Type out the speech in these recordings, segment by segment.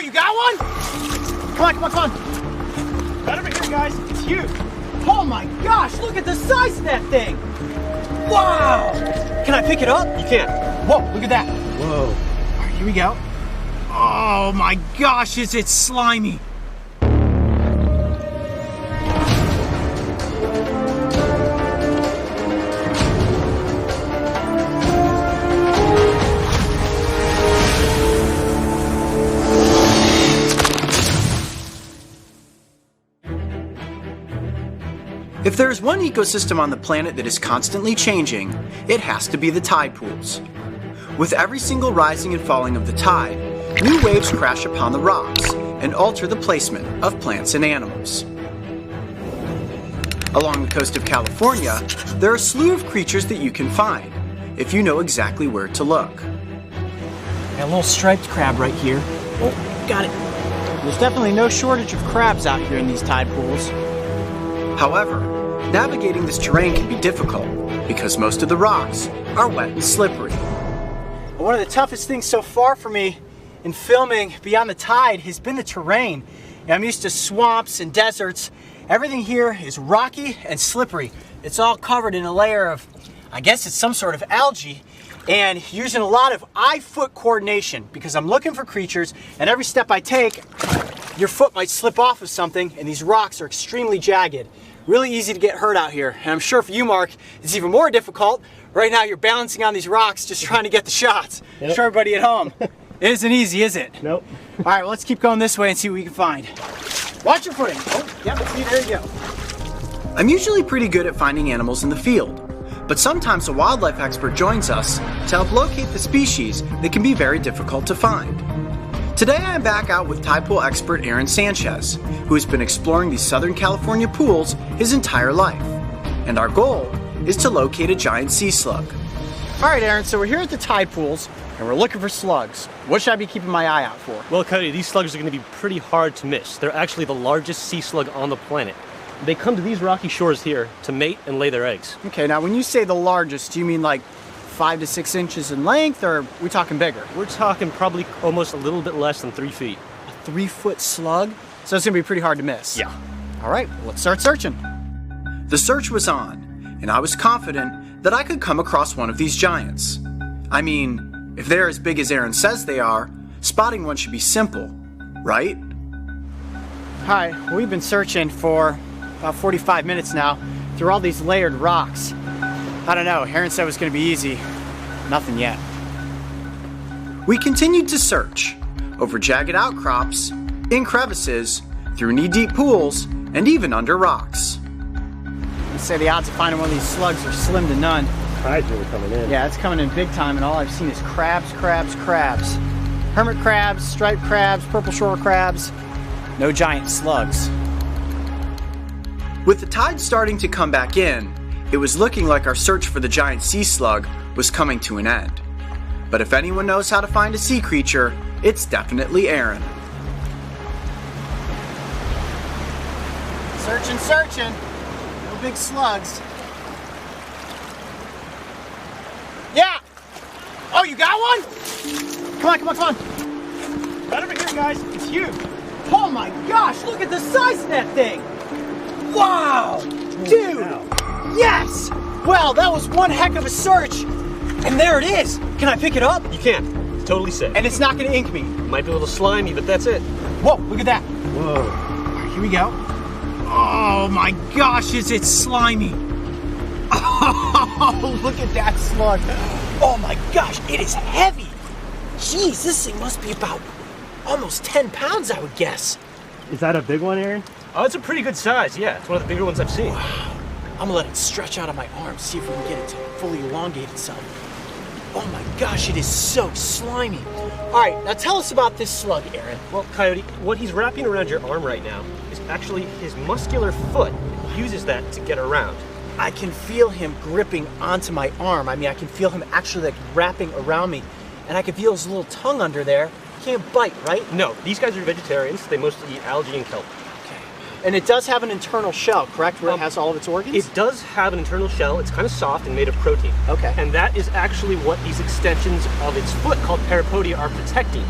you got one? Come on, come on, come on. Right over here, guys. It's huge. Oh my gosh, look at the size of that thing. Wow. Can I pick it up? You can. Whoa, look at that. Whoa. All right, here we go. Oh my gosh, is it slimy. If there's one ecosystem on the planet that is constantly changing, it has to be the tide pools. With every single rising and falling of the tide, new waves crash upon the rocks and alter the placement of plants and animals. Along the coast of California, there are a slew of creatures that you can find, if you know exactly where to look. Got a little striped crab right here. Oh, got it. There's definitely no shortage of crabs out here in these tide pools. However, navigating this terrain can be difficult because most of the rocks are wet and slippery. One of the toughest things so far for me in filming beyond the tide has been the terrain. I'm used to swamps and deserts. Everything here is rocky and slippery. It's all covered in a layer of, I guess it's some sort of algae, and using a lot of eye-foot coordination because I'm looking for creatures, and every step I take, your foot might slip off of something, and these rocks are extremely jagged. Really easy to get hurt out here. And I'm sure for you, Mark, it's even more difficult. Right now you're balancing on these rocks just trying to get the shots. Yep. Show everybody at home. It isn't easy, is it? Nope. All right, well, let's keep going this way and see what we can find. Watch your footing. Oh, yep, see, there you go. I'm usually pretty good at finding animals in the field, but sometimes a wildlife expert joins us to help locate the species that can be very difficult to find. Today I am back out with tide pool expert Aaron Sanchez, who has been exploring these Southern California pools his entire life. And our goal is to locate a giant sea slug. All right, Aaron, so we're here at the tide pools and we're looking for slugs. What should I be keeping my eye out for? Well, Cody, these slugs are going to be pretty hard to miss. They're actually the largest sea slug on the planet. They come to these rocky shores here to mate and lay their eggs. Okay, now when you say the largest, do you mean like 5 to 6 inches in length, or are we talking bigger? We're talking probably almost a little bit less than 3 feet. A 3-foot slug? So it's gonna be pretty hard to miss. Yeah. All right, well, let's start searching. The search was on, and I was confident that I could come across one of these giants. I mean, if they're as big as Aaron says they are, spotting one should be simple, right? Hi, we've been searching for about 45 minutes now through all these layered rocks. I don't know, Aaron said it was gonna be easy. Nothing yet. We continued to search over jagged outcrops, in crevices, through knee-deep pools, and even under rocks. I'd say the odds of finding one of these slugs are slim to none. Tide's really coming in. Yeah, it's coming in big time, and all I've seen is crabs, crabs, crabs. Hermit crabs, striped crabs, purple shore crabs. No giant slugs. With the tide starting to come back in, it was looking like our search for the giant sea slug was coming to an end. But if anyone knows how to find a sea creature, it's definitely Aaron. Searching, searching. No big slugs. Yeah! Oh, you got one? Come on, come on, come on. Right over here, guys. It's huge. Oh my gosh, look at the size of that thing. Wow! Dude! Yes! Well, that was one heck of a search. And there it is. Can I pick it up? You can. It's totally safe. And it's not going to ink me. Might be a little slimy, but that's it. Whoa, look at that. Whoa. All right, here we go. Oh my gosh, is it slimy. Oh, look at that slug. Oh my gosh, it is heavy. Jeez, this thing must be about almost 10 pounds, I would guess. Is that a big one, Aaron? Oh, it's a pretty good size, yeah. It's one of the bigger ones I've seen. Wow. I'm gonna let it stretch out on my arm, see if we can get it to fully elongate itself. Oh my gosh, it is so slimy. All right, now tell us about this slug, Aaron. Well, Coyote, what he's wrapping around your arm right now is actually his muscular foot. He uses that to get around. I can feel him gripping onto my arm. I mean, I can feel him actually like wrapping around me, and I can feel his little tongue under there. He can't bite, right? No, these guys are vegetarians. They mostly eat algae and kelp. And it does have an internal shell, correct, where it has all of its organs? It does have an internal shell. It's kind of soft and made of protein. Okay. And that is actually what these extensions of its foot, called parapodia, are protecting.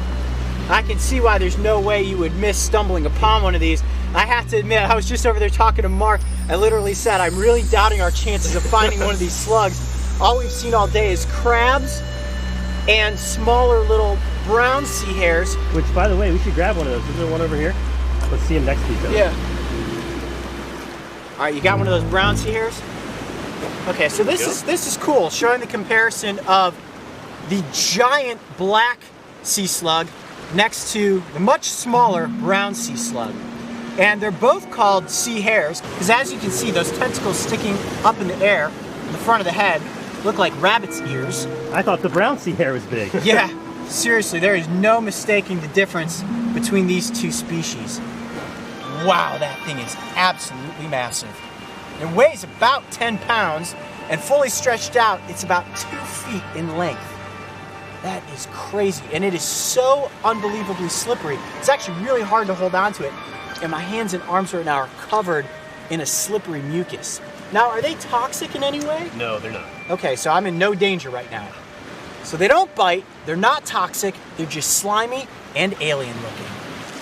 I can see why there's no way you would miss stumbling upon one of these. I have to admit, I was just over there talking to Mark. I literally said, I'm really doubting our chances of finding one of these slugs. All we've seen all day is crabs and smaller little brown sea hares. Which, by the way, we should grab one of those. Is there one over here? Let's see them next to each other. Yeah. All right, you got one of those brown sea hares? Okay, so this is cool, showing the comparison of the giant black sea slug next to the much smaller brown sea slug. And they're both called sea hares, because as you can see, those tentacles sticking up in the air in the front of the head look like rabbit's ears. I thought the brown sea hare was big. Yeah, seriously, there is no mistaking the difference between these two species. Wow, that thing is absolutely massive. It weighs about 10 pounds, and fully stretched out, it's about 2 feet in length. That is crazy, and it is so unbelievably slippery. It's actually really hard to hold on to it, and my hands and arms right now are covered in a slippery mucus. Now, are they toxic in any way? No, they're not. Okay, so I'm in no danger right now. So they don't bite, they're not toxic, they're just slimy and alien looking.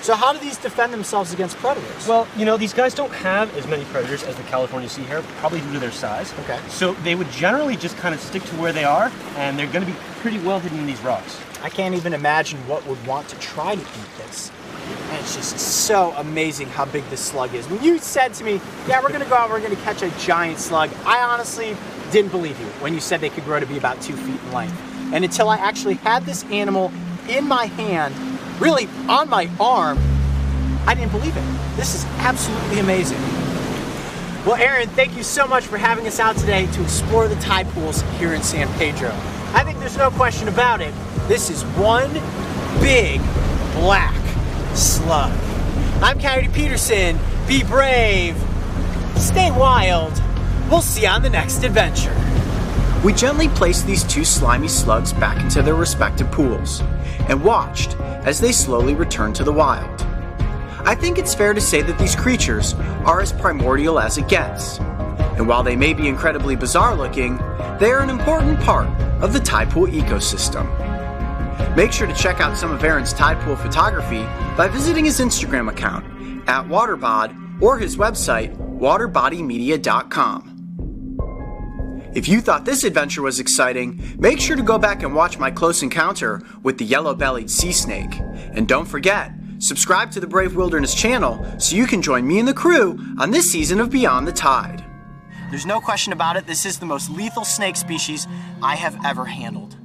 So how do these defend themselves against predators? Well, you know, these guys don't have as many predators as the California sea hare, probably due to their size. Okay. So they would generally just kind of stick to where they are, and they're going to be pretty well hidden in these rocks. I can't even imagine what would want to try to eat this. And it's just so amazing how big this slug is. When you said to me, yeah, we're going to go out, we're going to catch a giant slug, I honestly didn't believe you when you said they could grow to be about 2 feet in length. And until I actually had this animal in my hand, really on my arm, I didn't believe it. This is absolutely amazing. Well, Aaron, thank you so much for having us out today to explore the tide pools here in San Pedro. I think there's no question about it. This is one big black slug. I'm Coyote Peterson. Be brave. Stay wild. We'll see you on the next adventure. We gently placed these two slimy slugs back into their respective pools and watched as they slowly returned to the wild. I think it's fair to say that these creatures are as primordial as it gets. And while they may be incredibly bizarre looking, they are an important part of the tide pool ecosystem. Make sure to check out some of Aaron's tide pool photography by visiting his Instagram account @waterbod or his website waterbodymedia.com. If you thought this adventure was exciting, make sure to go back and watch my close encounter with the yellow-bellied sea snake. And don't forget, subscribe to the Brave Wilderness channel so you can join me and the crew on this season of Beyond the Tide. There's no question about it, this is the most lethal snake species I have ever handled.